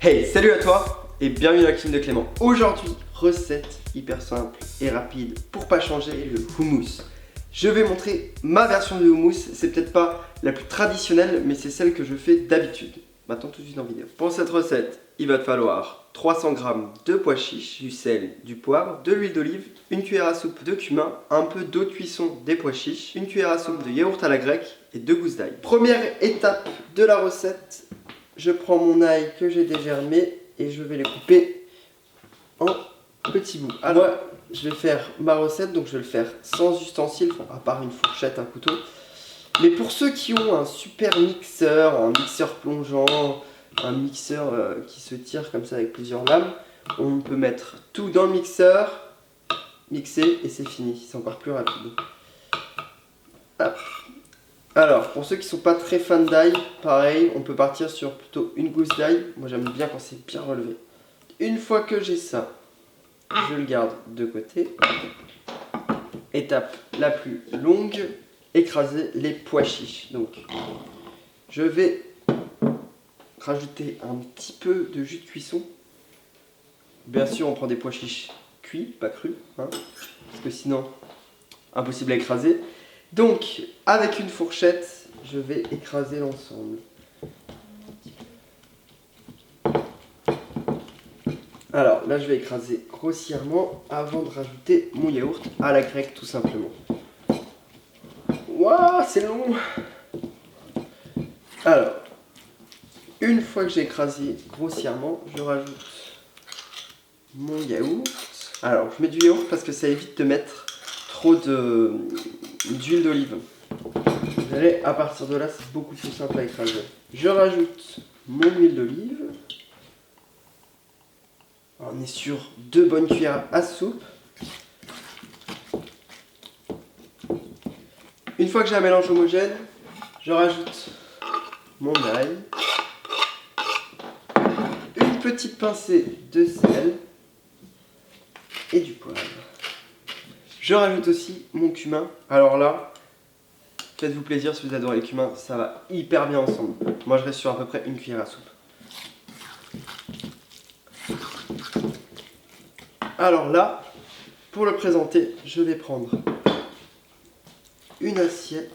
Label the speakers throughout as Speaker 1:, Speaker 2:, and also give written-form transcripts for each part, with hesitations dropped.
Speaker 1: Hey, salut à toi et bienvenue dans la cuisine de Clément. Aujourd'hui, recette hyper simple et rapide pour pas changer, le houmous. Je vais montrer ma version du houmous, c'est peut-être pas la plus traditionnelle mais c'est celle que je fais d'habitude. Maintenant tout de suite en vidéo. Pour cette recette, il va te falloir 300 g de pois chiches, du sel, du poivre, de l'huile d'olive, une cuillère à soupe de cumin, un peu d'eau de cuisson des pois chiches, une cuillère à soupe de yaourt à la grecque et 2 gousses d'ail. Première étape de la recette, je prends mon ail que j'ai dégermé et je vais les couper en petits bouts. Alors, moi, je vais faire ma recette, donc je vais le faire sans ustensiles, à part une fourchette, un couteau. Mais pour ceux qui ont un super mixeur, un mixeur plongeant, un mixeur qui se tire comme ça avec plusieurs lames, on peut mettre tout dans le mixeur, mixer et c'est fini, c'est encore plus rapide. Hop. Alors, pour ceux qui sont pas très fans d'ail, pareil, on peut partir sur plutôt une gousse d'ail. Moi j'aime bien quand c'est bien relevé. Une fois que j'ai ça, je le garde de côté. Étape la plus longue, écraser les pois chiches. Donc, je vais rajouter un petit peu de jus de cuisson. Bien sûr, on prend des pois chiches cuits, pas crus, hein, parce que sinon, impossible à écraser. Donc, avec une fourchette, je vais écraser l'ensemble. Alors, là, je vais écraser grossièrement avant de rajouter mon yaourt à la grecque, tout simplement. Waouh, c'est long! Alors, une fois que j'ai écrasé grossièrement, je rajoute mon yaourt. Alors, je mets du yaourt parce que ça évite de mettre trop d'huile d'olive. Vous allez, à partir de là, c'est beaucoup plus simple à écraser. Je rajoute mon huile d'olive. On est sur 2 bonnes cuillères à soupe. Une fois que j'ai un mélange homogène, je rajoute mon ail, une petite pincée de sel et du poivre. Je rajoute aussi mon cumin. Alors là, faites-vous plaisir si vous adorez le cumin, ça va hyper bien ensemble. Moi je reste sur à peu près une cuillère à soupe. Alors là, pour le présenter, je vais prendre une assiette.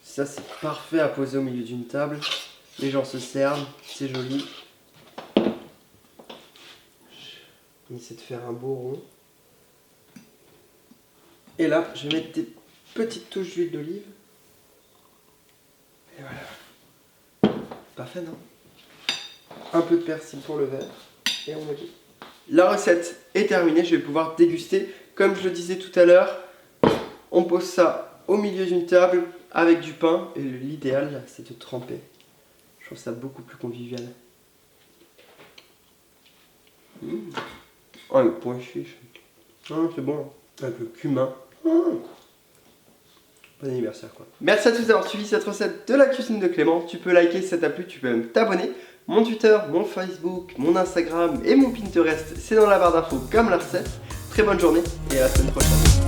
Speaker 1: Ça c'est parfait à poser au milieu d'une table. Les gens se servent, c'est joli. On essaie de faire un beau rond. Et là, je vais mettre des petites touches d'huile d'olive. Et voilà. Parfait, non? Un peu de persil pour le verre. Et on est bon. La recette est terminée, je vais pouvoir déguster. Comme je le disais tout à l'heure, on pose ça au milieu d'une table avec du pain. Et l'idéal, c'est de tremper. Je trouve ça beaucoup plus convivial. Oh, le pois chiche. Oh, c'est bon. Avec le cumin. Oh. Bon anniversaire quoi. Merci à tous d'avoir suivi cette recette de la cuisine de Clément. Tu peux liker si ça t'a plu, tu peux même t'abonner. Mon Twitter, mon Facebook, mon Instagram et mon Pinterest, c'est dans la barre d'infos comme la recette. Très bonne journée et à la semaine prochaine.